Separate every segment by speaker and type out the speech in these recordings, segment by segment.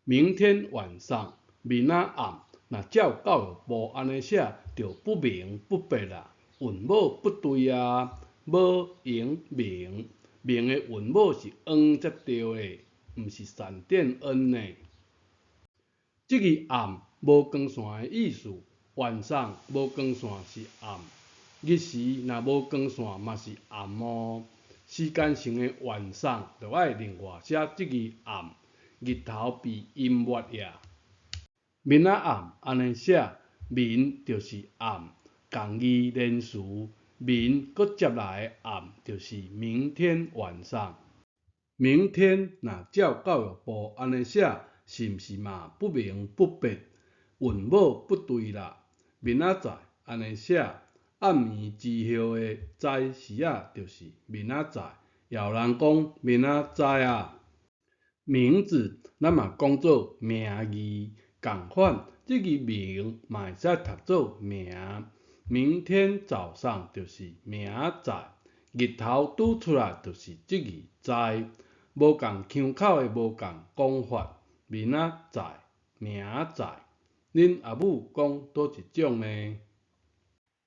Speaker 1: 明天晚上明仔暗，若照教育部安尼写，就不明不白啦，韵母不对啊，无赢明，明的韵母是恩才对的，毋是闪电恩呢。这个暗无光线的意思，晚上无光线是暗，日时若无光线嘛是暗哦。时间性的晚上就爱另外写这个暗，日头比阴月夜。明仔暗安尼写，明就是暗，共义连词，明搁接来的暗就是明天晚上。明天若照教育部安尼写，是毋是嘛不明不白？韵母不对啦。明仔载安尼写，暗暝之后的早时啊，就是明仔载。也有人讲明仔载啊。名字咱嘛讲做名字，共款，这个名嘛会使读做名。明天早上就是明仔，日头拄出来就是这个载。无共腔口的无共讲法，明仔载、明仔。恁阿母讲倒一种呢？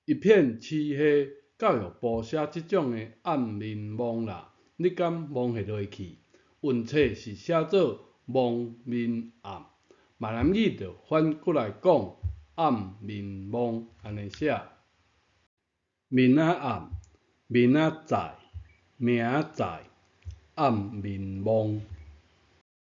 Speaker 1: 一片漆黑，教育部写这种的暗面蒙啦，你敢蒙会落去？韵册是写做蒙面暗，闽南语就反过来讲暗面蒙安尼写。明仔暗，明仔载，明仔暗面蒙。